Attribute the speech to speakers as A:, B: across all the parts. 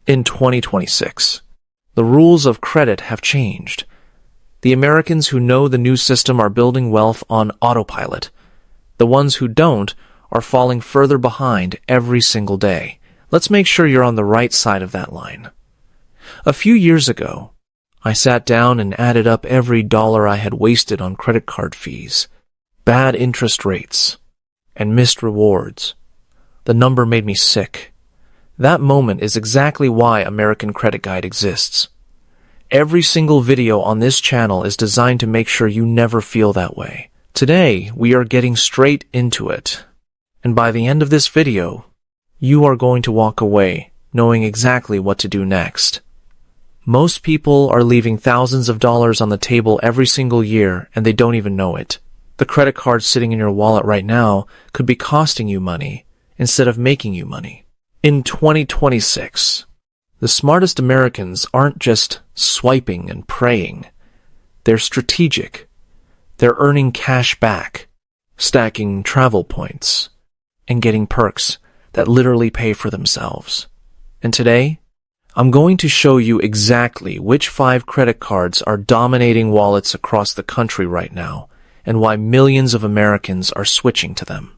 A: In 2026, the rules of credit have changed. The Americans who know the new system are building wealth on autopilot. The ones who don't are falling further behind every single day. Let's make sure you're on the right side of that line. A few years ago, I sat down and added up every dollar I had wasted on credit card fees, bad interest rates, and missed rewards. The number made me sick. That moment is exactly why American Credit Guide exists. Every single video on this channel is designed to make sure you never feel that way. Today, we are getting straight into it. And by the end of this video, you are going to walk away knowing exactly what to do next. Most people are leaving thousands of dollars on the table every single year and they don't even know it. The credit card sitting in your wallet right now could be costing you money instead of making you money. In 2026, the smartest Americans aren't just swiping and praying. They're strategic. They're earning cash back, stacking travel points, and getting perks that literally pay for themselves. And today, I'm going to show you exactly which 5 credit cards are dominating wallets across the country right now, and why millions of Americans are switching to them.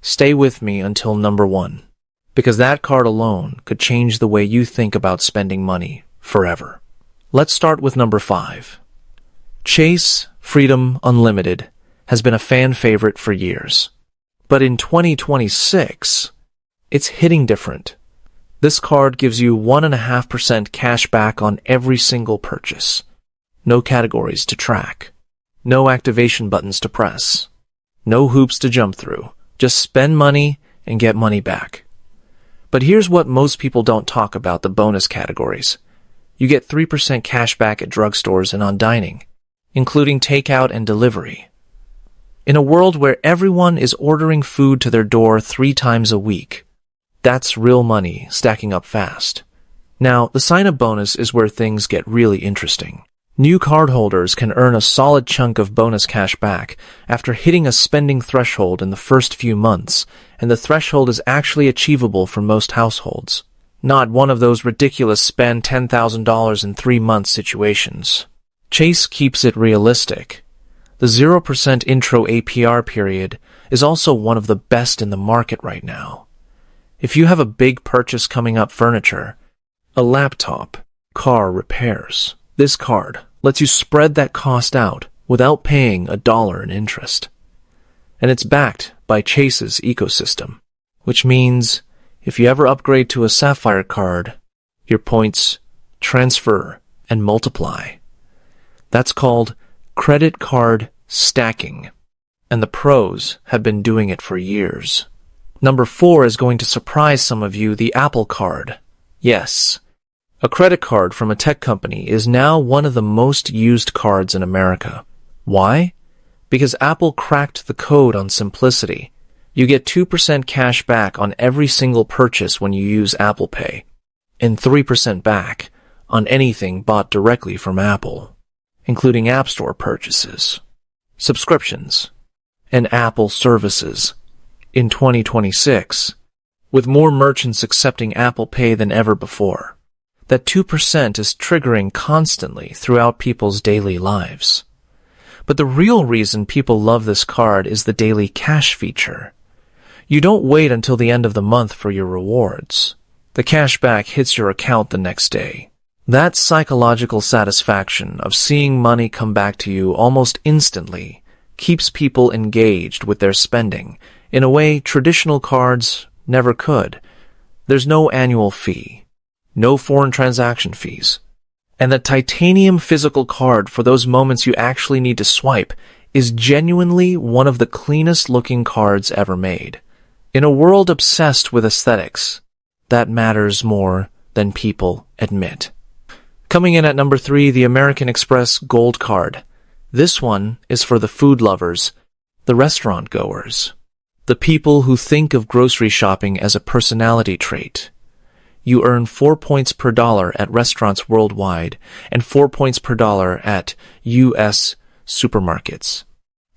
A: Stay with me until number 1, because that card alone could change the way you think about spending money forever. Let's start with number 5. Chase Freedom Unlimited has been a fan favorite for years. But in 2026, it's hitting different. This card gives you 1.5% cash back on every single purchase. No categories to track. No activation buttons to press. No hoops to jump through. Just spend money and get money back. But here's what most people don't talk about: the bonus categories. You get 3% cash back at drugstores and on dining, including takeout and delivery. In a world where everyone is ordering food to their door 3 times a week, that's real money stacking up fast. Now, the sign-up bonus is where things get really interesting. New cardholders can earn a solid chunk of bonus cash back after hitting a spending threshold in the first few months, and the threshold is actually achievable for most households. Not one of those ridiculous spend $10,000 in 3 months situations. Chase keeps it realistic. The 0% intro APR period is also one of the best in the market right now. If you have a big purchase coming up: furniture, a laptop, car repairs, this card lets you spread that cost out without paying $1 in interest. And it's backed by Chase's ecosystem, which means if you ever upgrade to a Sapphire card, your points transfer and multiply. That's called credit card stacking, and the pros have been doing it for years. Number 4 is going to surprise some of you: the Apple Card. Yes, a credit card from a tech company is now one of the most used cards in America. Why? Because Apple cracked the code on simplicity. You get 2% cash back on every single purchase when you use Apple Pay, and 3% back on anything bought directly from Apple, including App Store purchases, subscriptions, and Apple services. In 2026, with more merchants accepting Apple Pay than ever before, that 2% is triggering constantly throughout people's daily lives. But the real reason people love this card is the daily cash feature. You don't wait until the end of the month for your rewards. The cash back hits your account the next day. That psychological satisfaction of seeing money come back to you almost instantly keeps people engaged with their spending in a way traditional cards never could. There's no annual fee, no foreign transaction fees, and the titanium physical card for those moments you actually need to swipe is genuinely one of the cleanest looking cards ever made. In a world obsessed with aesthetics, that matters more than people admit. Coming in at number 3, the American Express Gold Card. This one is for the food lovers, the restaurant goers, the people who think of grocery shopping as a personality trait. You earn 4 points per dollar at restaurants worldwide and 4 points per dollar at U.S. supermarkets.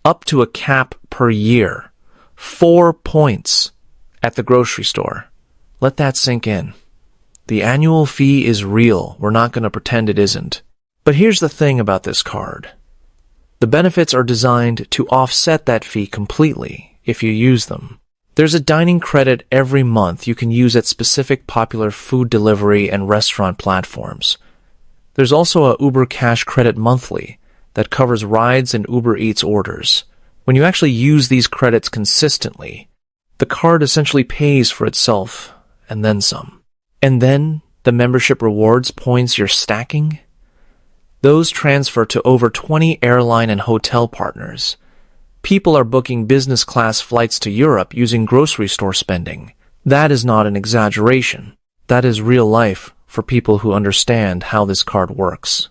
A: Up to a cap per year. 4 points at the grocery store. Let that sink in. The annual fee is real. We're not going to pretend it isn't. But here's the thing about this card. The benefits are designed to offset that fee completely if you use them. There's a dining credit every month you can use at specific popular food delivery and restaurant platforms. There's also a Uber Cash credit monthly that covers rides and Uber Eats orders. When you actually use these credits consistently, the card essentially pays for itself and then some. And then the membership rewards points you're stacking, those transfer to over 20 airline and hotel partners. People are booking business class flights to Europe using grocery store spending. That is not an exaggeration. That is real life for people who understand how this card works.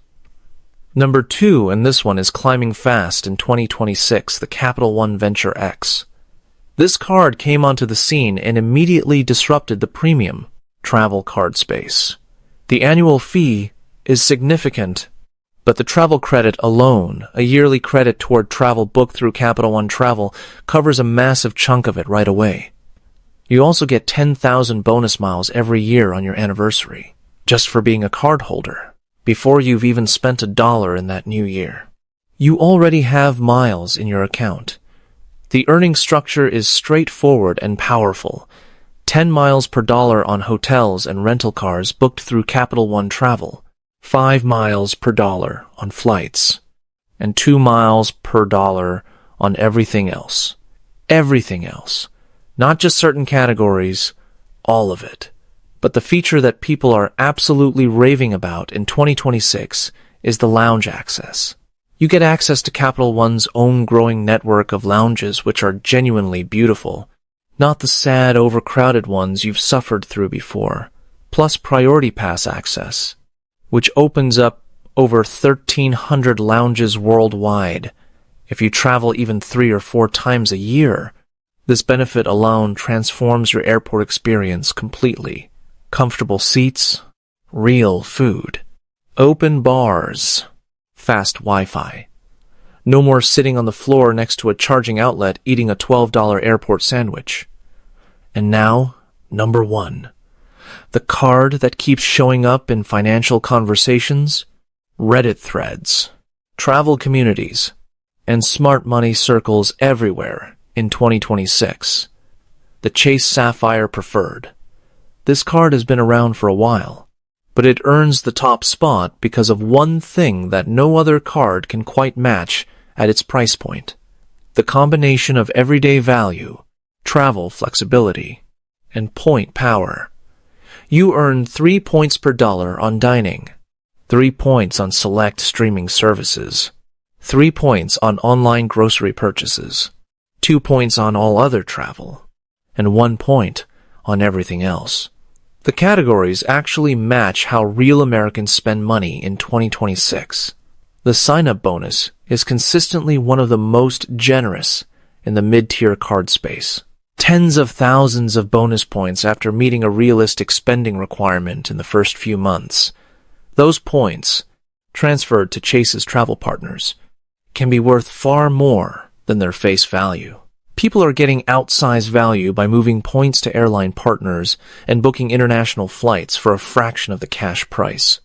A: Number 2, and this one is climbing fast in 2026, the Capital One Venture X. This card came onto the scene and immediately disrupted the premium travel card space. The annual fee is significant, but the travel credit alone, a yearly credit toward travel booked through Capital One Travel, covers a massive chunk of it right away. You also get 10,000 bonus miles every year on your anniversary, just for being a card holder, before you've even spent $1 in that new year. You already have miles in your account. The earning structure is straightforward and powerful. 10 miles per dollar on hotels and rental cars booked through Capital One Travel, 5 miles per dollar on flights, and 2 miles per dollar on everything else. Everything else. Not just certain categories, all of it. But the feature that people are absolutely raving about in 2026 is the lounge access. You get access to Capital One's own growing network of lounges which are genuinely beautiful, not the sad, overcrowded ones you've suffered through before, plus Priority Pass access, which opens up over 1,300 lounges worldwide. If you travel even 3 or 4 times a year, this benefit alone transforms your airport experience completely. Comfortable seats, real food, open bars, fast Wi-Fi. No more sitting on the floor next to a charging outlet eating a $12 airport sandwich. And now, number 1. The card that keeps showing up in financial conversations, Reddit threads, travel communities, and smart money circles everywhere in 2026. The Chase Sapphire Preferred. This card has been around for a while, but it earns the top spot because of one thing that no other card can quite match at its price point. The combination of everyday value, travel flexibility, and point power. You earn 3 points per dollar on dining, 3 points on select streaming services, 3 points on online grocery purchases, 2 points on all other travel, and 1 point on everything else. The categories actually match how real Americans spend money in 2026. The sign-up bonus is consistently one of the most generous in the mid-tier card space. Tens of thousands of bonus points after meeting a realistic spending requirement in the first few months. Those points, transferred to Chase's travel partners, can be worth far more than their face value. People are getting outsized value by moving points to airline partners and booking international flights for a fraction of the cash price.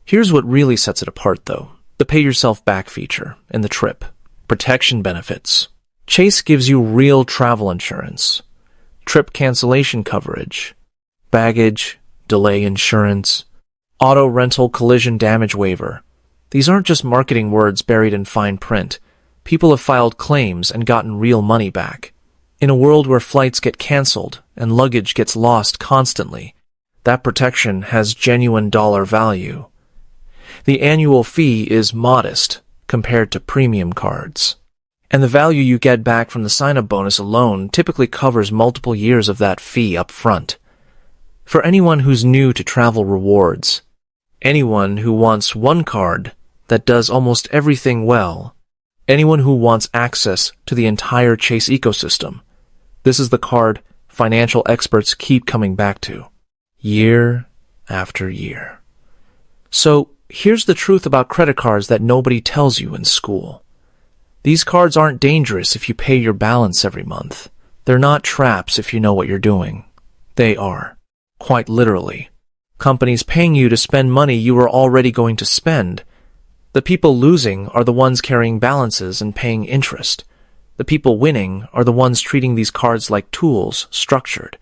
A: Here's what really sets it apart, though. The pay yourself back feature and the trip. Protection benefits. Chase gives you real travel insurance, trip cancellation coverage, baggage, delay insurance, auto rental collision damage waiver. These aren't just marketing words buried in fine print. People have filed claims and gotten real money back. In a world where flights get canceled and luggage gets lost constantly, that protection has genuine dollar value. The annual fee is modest compared to premium cards, and the value you get back from the sign-up bonus alone typically covers multiple years of that fee up front. For anyone who's new to travel rewards, anyone who wants one card that does almost everything well, anyone who wants access to the entire Chase ecosystem, this is the card financial experts keep coming back to, year after year. So, here's the truth about credit cards that nobody tells you in school. These cards aren't dangerous if you pay your balance every month. They're not traps if you know what you're doing. They are, quite literally, Companies paying you to spend money you were already going to spend. The people losing are the ones carrying balances and paying interest. The people winning are the ones treating these cards like tools, structured,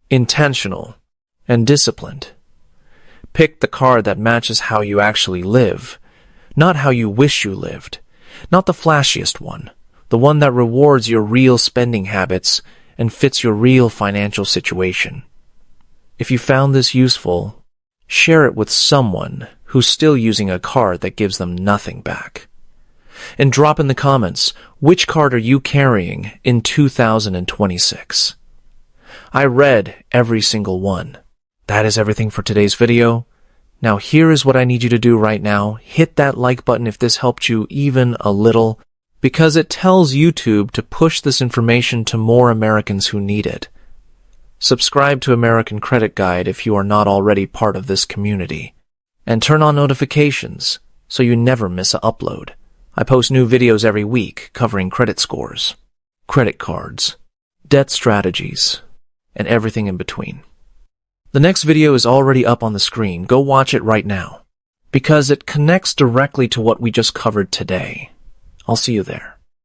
A: intentional, and disciplined. Pick the card that matches how you actually live, not how you wish you lived, not the flashiest one, the one that rewards your real spending habits and fits your real financial situation. If you found this useful, share it with someone who's still using a card that gives them nothing back. And drop in the comments, which card are you carrying in 2026? I read every single one. That is everything for today's video. Now here is what I need you to do right now. Hit that like button if this helped you even a little, because it tells YouTube to push this information to more Americans who need it. Subscribe to American Credit Guide if you are not already part of this community. And turn on notifications so you never miss an upload. I post new videos every week covering credit scores, credit cards, debt strategies, and everything in between. The next video is already up on the screen. Go watch it right now, because it connects directly to what we just covered today. I'll see you there.